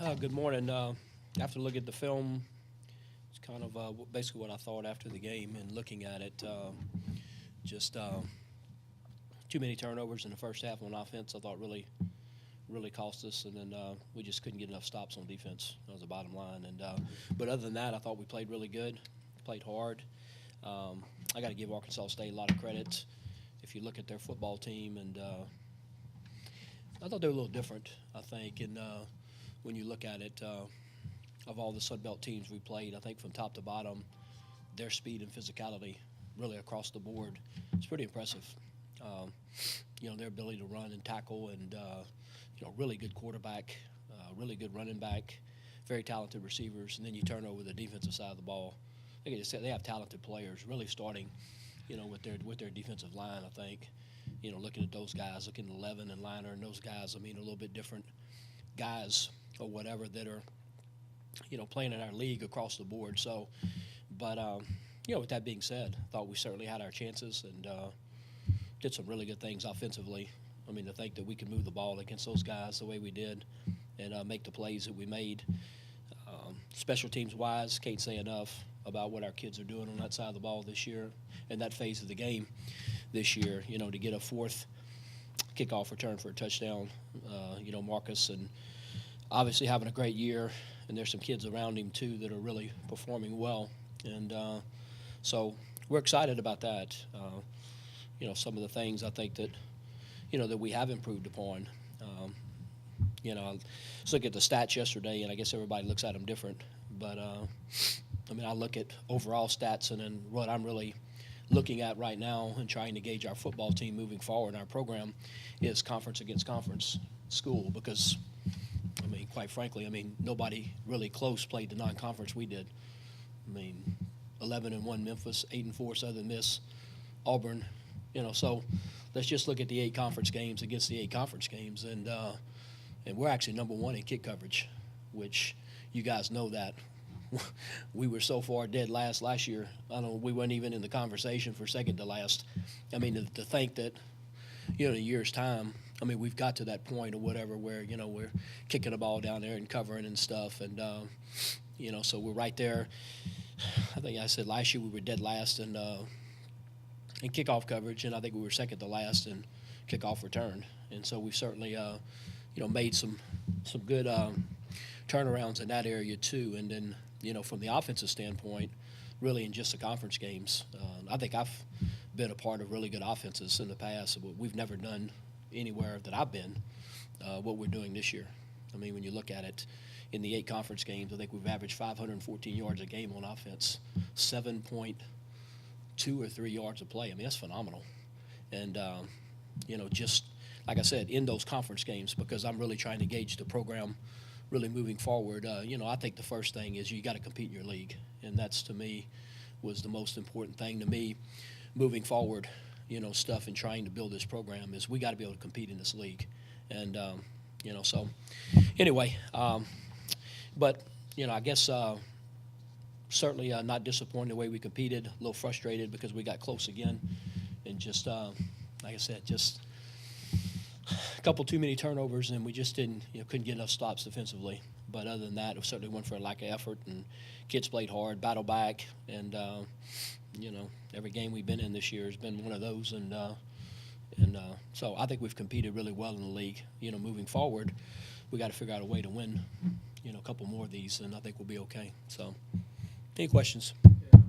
Good morning. After looking at the film, it's kind of basically what I thought after the game and looking at it. Just too many turnovers in the first half on offense. I thought really cost us, and then we just couldn't get enough stops on defense. That was the bottom line. And but other than that, I thought we played really good, played hard. I got to give Arkansas State a lot of credit. If you look at their football team, and I thought they were a little different, I think, and when you look at it, of all the Sun Belt teams we played, I think from top to bottom, their speed and physicality really across the board is pretty impressive. Their ability to run and tackle and, really good quarterback, really good running back, very talented receivers, and then you turn over the defensive side of the ball. They have talented players really starting, with their defensive line, I think. Looking at those guys, looking at Levin and Liner and those guys, a little bit different guys or whatever that are, playing in our league across the board. So, but, with that being said, I thought we certainly had our chances and did some really good things offensively. To think that we could move the ball against those guys the way we did and make the plays that we made. Special teams-wise, can't say enough about what our kids are doing on that side of the ball this year and that phase of the game this year, to get a fourth kickoff return for a touchdown. Marcus and obviously having a great year, and there's some kids around him too that are really performing well. And so we're excited about that. Some of the things I think that, that we have improved upon. I was looking at the stats yesterday, and I guess everybody looks at them different. But, I look at overall stats, and then what I'm really looking at right now and trying to gauge our football team moving forward in our program is conference against conference school because, quite frankly, nobody really close played the non-conference we did. 11-1 Memphis, 8-4 Southern Miss, Auburn, so let's just look at the 8 conference games against the 8 conference games, and we're actually number 1 in kick coverage, which you guys know that. We were so far dead last year. We weren't even in the conversation for second to last. To think that, in a year's time, we've got to that point or whatever where, we're kicking the ball down there and covering and stuff. And, so we're right there. I think I said last year we were dead last in kickoff coverage, and I think we were second to last in kickoff return. And so we've certainly, made some good turnarounds in that area too. And then, from the offensive standpoint, really in just the conference games, I think I've been a part of really good offenses in the past. But we've never done anywhere that I've been what we're doing this year. When you look at it, in the 8 conference games, I think we've averaged 514 yards a game on offense, 7.2 or 3 yards a play. That's phenomenal. And, just like I said, in those conference games, because I'm really trying to gauge the program really moving forward, I think the first thing is you got to compete in your league. And that's, to me, was the most important thing to me moving forward, stuff and trying to build this program is we got to be able to compete in this league. And, so anyway, but, I guess certainly not disappointed the way we competed, a little frustrated because we got close again. And just, like I said, just a couple too many turnovers, and we just couldn't get enough stops defensively. But other than that, it was certainly one for a lack of effort, and kids played hard, battled back, and every game we've been in this year has been one of those. And so I think we've competed really well in the league. Moving forward, we got to figure out a way to win, a couple more of these, and I think we'll be okay. So, any questions? Yeah, I think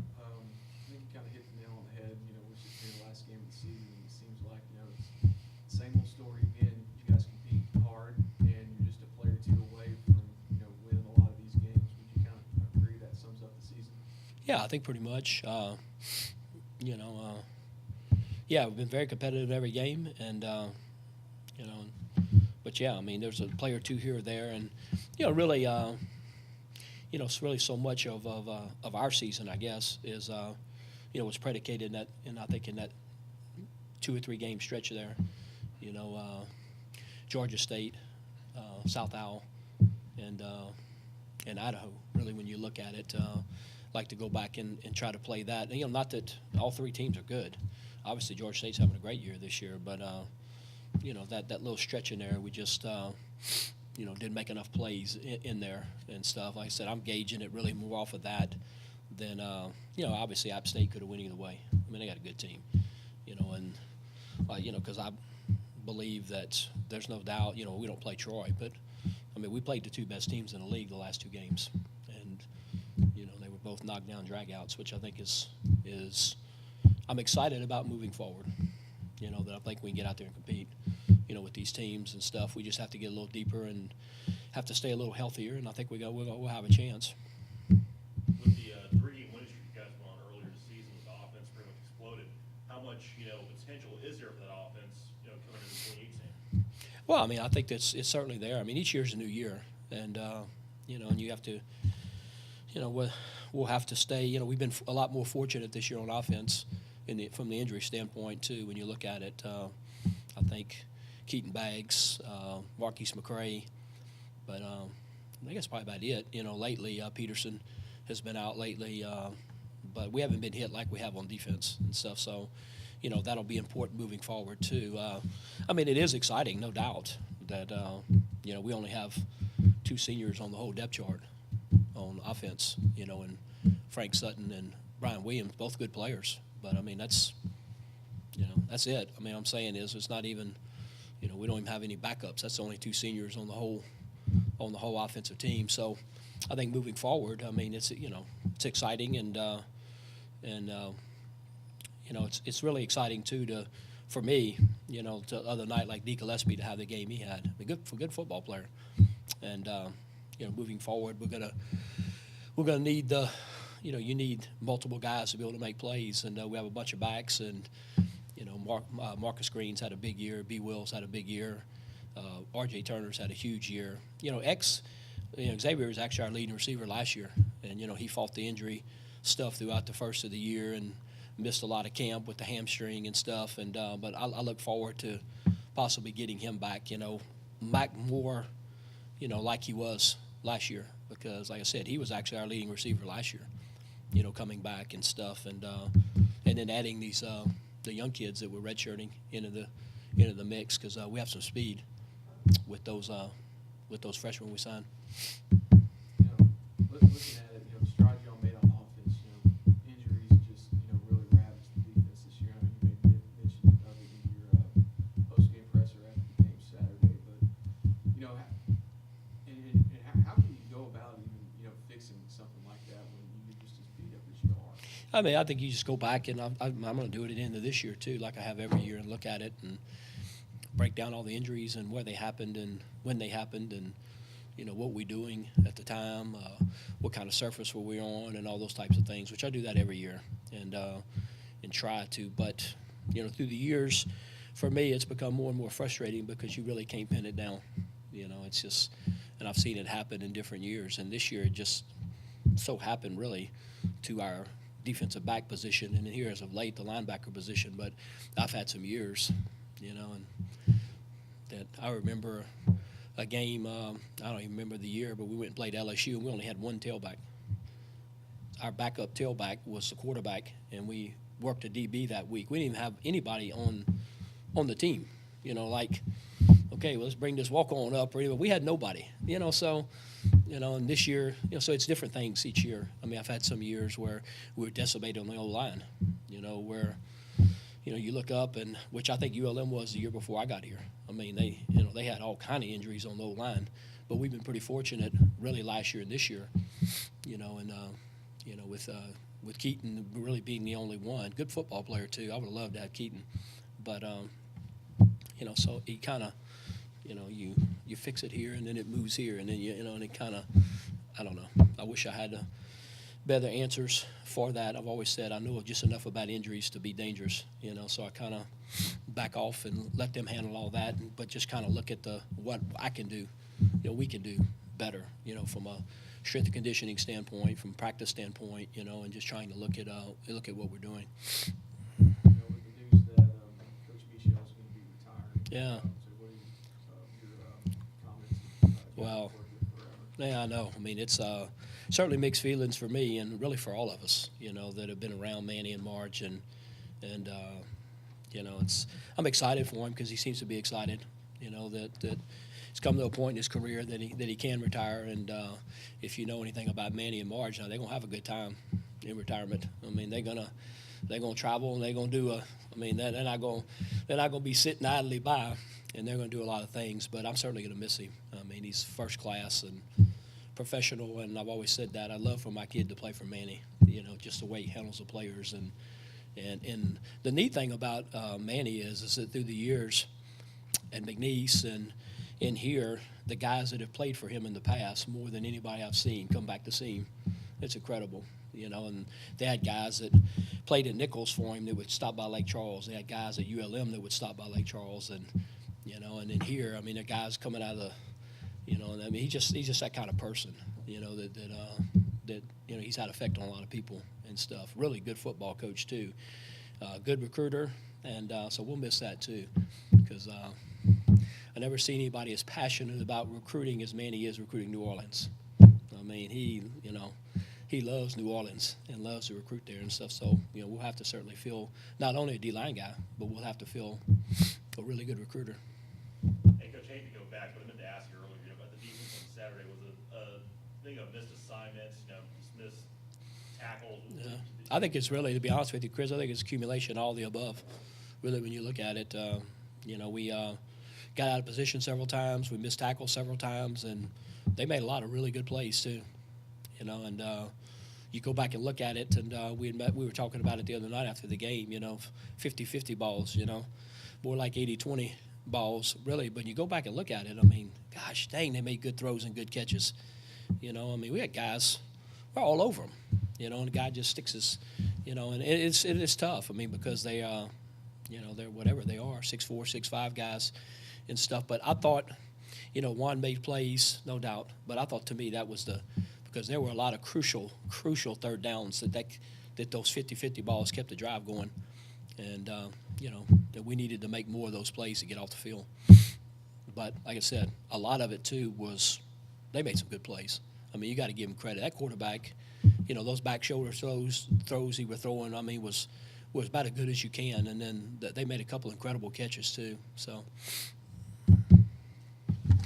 you kind of hit the nail on the head. Which is the last game of the season, and it seems like it's the same old story again. You guys compete hard, and you're just a player or two away from winning a lot of these games. Would you kind of agree that sums up the season? Yeah, I think pretty much. Yeah, we've been very competitive in every game, and but yeah, there's a player or two here or there, and really, it's really so much of our season, I guess, is was predicated in that, and I think in that 2 or 3 game stretch there, Georgia State, South Owl, and Idaho. Really, when you look at it, like to go back and try to play that. And, not that all 3 teams are good. Obviously, Georgia State's having a great year this year, but that little stretch in there, we just didn't make enough plays in there and stuff. Like I said, I'm gauging it really more off of that than, obviously App State could have went either way. I mean, they got a good team, and, because I believe that there's no doubt, we don't play Troy, but, I mean, we played the two best teams in the league the last two games. And, they were both knockdown dragouts, which I think is I'm excited about moving forward, that I think we can get out there and compete, with these teams and stuff. We just have to get a little deeper and have to stay a little healthier, and I think we'll have a chance. With the 3 wins you guys went on earlier this season, with the offense pretty much exploded, how much, potential is there for that offense, coming into 2018? Well, I mean, I think it's certainly there. I mean, each year's a new year, and, and you have to, we'll have to stay. We've been a lot more fortunate this year on offense from the injury standpoint, too, when you look at it. I think Keaton Baggs, Marquise McCray, but I think that's probably about it. Lately, Peterson has been out lately, but we haven't been hit like we have on defense and stuff. So, that'll be important moving forward, too. I mean, it is exciting, no doubt, that, we only have 2 seniors on the whole depth chart on offense, and Frank Sutton and Brian Williams, both good players. But, I mean, that's it. I mean, I'm saying it's not even, we don't even have any backups. That's only 2 seniors on the whole offensive team. So I think moving forward, I mean, it's exciting and it's really exciting too for me, the other night like D. Gillespie to have the game he had. A good football player. And moving forward, we're gonna need you need multiple guys to be able to make plays, and we have a bunch of backs, and Marcus Green's had a big year, B. Wills had a big year, R.J. Turner's had a huge year. Xavier was actually our leading receiver last year, and he fought the injury stuff throughout the first of the year and missed a lot of camp with the hamstring and stuff. And but I look forward to possibly getting him back, back more, like he was last year, because like I said, he was actually our leading receiver last year, coming back and stuff, and then adding these the young kids that were redshirting into the mix, because we have some speed with those freshmen we signed. Looking at it, the strides y'all made on offense, injuries just, really ravaged the defense this year. I mean, you made mention of it in your post-game presser after the game Saturday, but, how can you go about even, fixing something like that when you're just as beat up as you are? I mean, I think you just go back, and I'm going to do it at the end of this year too, like I have every year, and look at it and break down all the injuries and where they happened and when they happened, and what we're doing at the time, what kind of surface were we on, and all those types of things, which I do that every year, and try to. But through the years, for me, it's become more and more frustrating because you really can't pin it down. It's just, and I've seen it happen in different years, and this year it just so happened really to our defensive back position, and here as of late the linebacker position. But I've had some years, and that I remember a game, I don't even remember the year, but we went and played LSU, and we only had one tailback. Our backup tailback was the quarterback, and we worked a DB that week. We didn't even have anybody on the team, okay, well, let's bring this walk-on up. Or we had nobody, so, and this year, so it's different things each year. I mean, I've had some years where we were decimated on the O-line, where, you look up, and which I think ULM was the year before I got here. I mean, they had all kind of injuries on the O-line, but we've been pretty fortunate really last year and this year, and with Keaton really being the only one. Good football player too. I would have loved to have Keaton, but so he kind of, you fix it here and then it moves here, and then and it kind of, I don't know. I wish I had better answers for that. I've always said I know just enough about injuries to be dangerous, so I kind of back off and let them handle all that, but just kind of look at what I can do, we can do better, from a strength and conditioning standpoint, from practice standpoint, and just trying to look at what we're doing. With the news that Coach Michel's going to be retiring. Yeah. So what are your comments? Well, yeah, I know. I mean, it's certainly mixed feelings for me and really for all of us, that have been around Manny and Marge, and I'm excited for him because he seems to be excited, that it's come to a point in his career that he can retire. And if you know anything about Manny and Marge, now they're gonna have a good time in retirement. I mean, they're gonna travel and they're gonna do they're not gonna be sitting idly by, and they're gonna do a lot of things. But I'm certainly gonna miss him. I mean, he's first class and professional, and I've always said that I'd love for my kid to play for Manny. You know, just the way he handles the players, and the neat thing about Manny is that through the years, and McNeese and in here, the guys that have played for him in the past, more than anybody I've seen, come back to see him. It's incredible, you know. And they had guys that played at Nichols for him that would stop by Lake Charles. They had guys at ULM that would stop by Lake Charles, and you know. And in here, I mean, the guys coming out of the, you know. And I mean, he's just that kind of person, you know. That you know, he's had effect on a lot of people and stuff. Really good football coach too, good recruiter, and so we'll miss that too, because. I never seen anybody as passionate about recruiting as Manny is recruiting New Orleans. I mean, he loves New Orleans and loves to recruit there and stuff. So, you know, we'll have to certainly feel not only a D-line guy, but we'll have to feel a really good recruiter. Hey, Coach, I hate to go back, but I meant to ask you earlier about the defense on Saturday. Was a thing of missed assignments, you know, missed tackles? Yeah. I think it's really, to be honest with you, Chris, I think it's accumulation, all the above. Really, when you look at it, you know, we got out of position several times. We missed tackles several times, and they made a lot of really good plays too. You know, and you go back and look at it, and we were talking about it the other night after the game. You know, 50-50 balls. You know, more like 80-20 balls, really. But you go back and look at it. I mean, gosh dang, they made good throws and good catches. You know, I mean, we had guys, we're all over them. You know, and the guy just sticks his, you know, and it is tough. I mean, because they, you know, they're whatever they are, 6'4", 6'5" guys and stuff. But I thought, you know, Juan made plays, no doubt. But I thought, to me, that was because there were a lot of crucial third downs that those 50-50 balls kept the drive going. And, you know, that we needed to make more of those plays to get off the field. But like I said, a lot of it, too, was they made some good plays. I mean, you got to give him credit. That quarterback, you know, those back shoulder throws he was throwing, I mean, was about as good as you can. And then they made a couple incredible catches, too. So.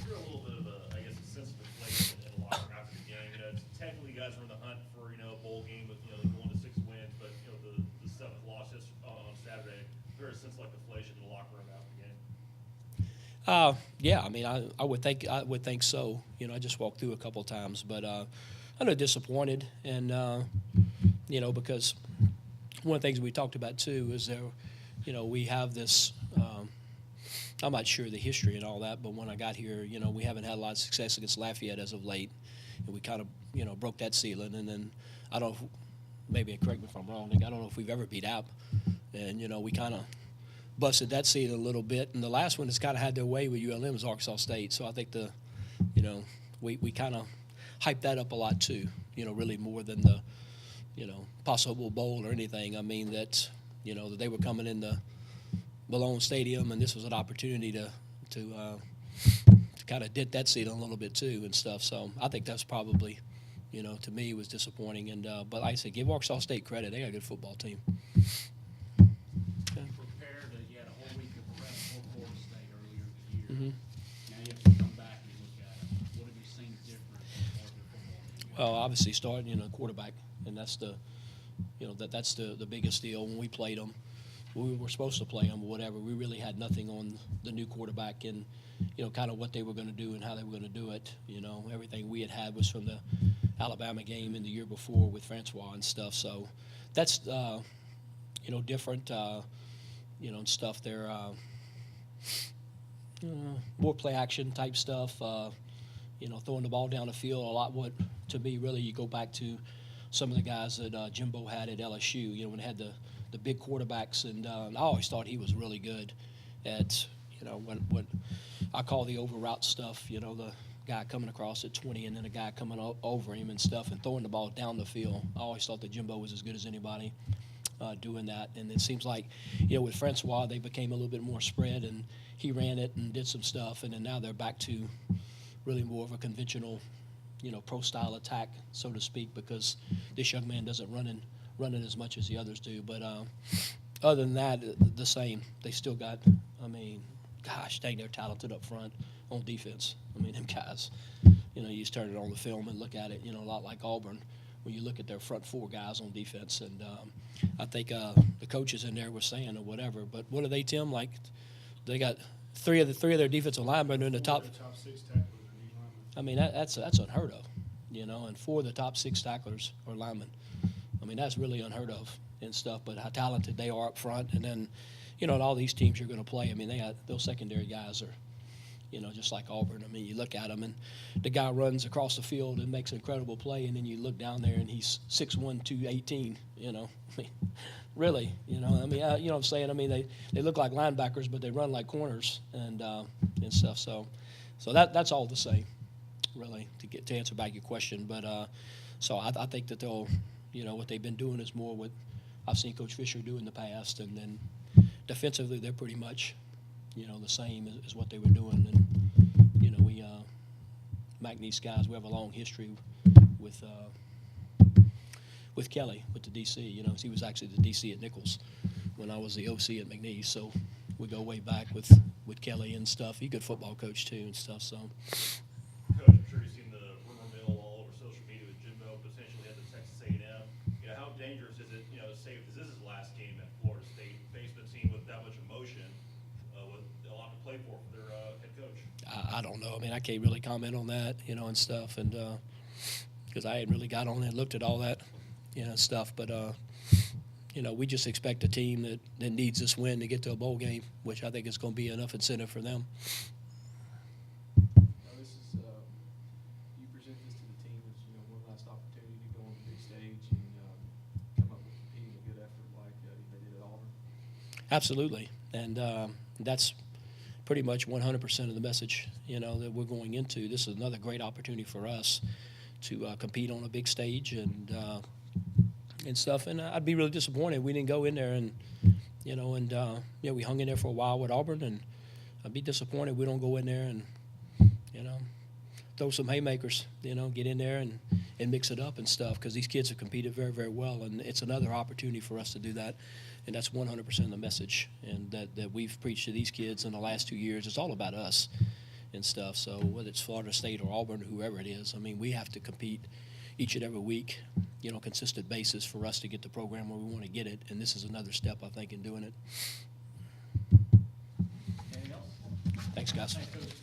You're a little bit of a, I guess, a sense of inflation in the locker room after the game. You know, technically, you guys were in the hunt for, you know, a bowl game with, you know, going to 6 wins, but, you know, the 7th loss on Saturday. Is there a sense like deflation in the locker room after the game? Yeah, I mean, I would think so. You know, I just walked through a couple of times, but I'm not disappointed, and you know, because one of the things we talked about too is there, you know, we have this. I'm not sure the history and all that, but when I got here, you know, we haven't had a lot of success against Lafayette as of late, and we kind of, you know, broke that ceiling. And then I don't know, maybe correct me if I'm wrong, Nick, I don't know if we've ever beat App, and you know, we kind of busted that ceiling a little bit. And the last one that's kind of had their way with ULM is Arkansas State. So I think you know, we kind of hyped that up a lot too. You know, really more than the, you know, possible bowl or anything. I mean that, you know, that they were coming in the Malone Stadium, and this was an opportunity to kind of dent that ceiling a little bit too and stuff. So I think that's probably, you know, to me was disappointing. And but like I said, give Arkansas State credit; they got a good football team. Prepared, you had a whole week of prep for Florida State earlier this year. Mm-hmm. Now you have to come back and look at it. What have you seen different as far as the football team? Well, obviously starting, you know, quarterback, and that's the, you know, that's the biggest deal. When we played them, we were supposed to play them or whatever. We really had nothing on the new quarterback and, you know, kind of what they were going to do and how they were going to do it. You know, everything we had was from the Alabama game in the year before with Francois and stuff. So that's, you know, different, you know, and stuff. They're more play action type stuff. You know, throwing the ball down the field a lot. What to me really, you go back to some of the guys that Jimbo had at LSU. You know, when they had the big quarterbacks, and I always thought he was really good at, you know, what I call the over route stuff. You know, the guy coming across at 20 and then a guy coming over him and stuff and throwing the ball down the field. I always thought that Jimbo was as good as anybody doing that. And it seems like, you know, with Francois, they became a little bit more spread, and he ran it and did some stuff, and then now they're back to really more of a conventional, you know, pro-style attack, so to speak, because this young man doesn't run it as much as the others do. But other than that, the same. They still got, I mean, gosh dang, they're talented up front. on defense. I mean, them guys, you just turn it on the film and look at it, a lot like Auburn when you look at their front four guys on defense. And I think the coaches in there were saying or whatever, but what are they, Tim? Like, they got three of their defensive linemen in the top. The top 6 tacklers are D linemen. I mean, that's unheard of, and 4 of the top 6 tacklers are linemen. I mean, that's really unheard of and stuff, but how talented they are up front. And then, all these teams you're going to play, I mean, they got those secondary guys are, just like Auburn. I mean, you look at them, and the guy runs across the field and makes an incredible play, and then you look down there, and he's 6'1", 218, I mean, really, I mean, you know what I'm saying? I mean, they look like linebackers, but they run like corners and stuff. So that's all the same, really, to answer back your question. But so I think that they'll, what they've been doing is more what I've seen Coach Fisher do in the past, and then defensively they're pretty much, the same as what they were doing. And we McNeese guys, we have a long history with Kelly, with the DC. He was actually the DC at Nichols when I was the OC at McNeese. So we go way back with Kelly and stuff. He's a good football coach too and stuff. So. Coach, I'm sure you've seen the rumor mill all over social media with Jimbo potentially at the Texas A&M. How dangerous is it, say if this is his last game at Florida State, facing a team with that much emotion, with a lot to play for their head coach? I don't know. I mean, I can't really comment on that, and stuff, and because I hadn't really got on it and looked at all that, stuff. But we just expect a team that needs this win to get to a bowl game, which I think is going to be enough incentive for them. This is you present this to the team as one last opportunity to go on the big stage and come up with competing a good effort like they did at Auburn. Absolutely, and that's pretty much 100% of the message, that we're going into. This is another great opportunity for us to compete on a big stage and stuff. And I'd be really disappointed if we didn't go in there and, we hung in there for a while with Auburn, and I'd be disappointed if we don't go in there and, throw some haymakers, get in there and mix it up and stuff, because these kids have competed very, very well, and it's another opportunity for us to do that. And that's 100% of the message, and that we've preached to these kids in the last 2 years. It's all about us and stuff. So whether it's Florida State or Auburn, whoever it is, I mean, we have to compete each and every week, consistent basis for us to get the program where we want to get it. And this is another step, I think, in doing it. Anything else? Thanks, guys. Thanks, Coach.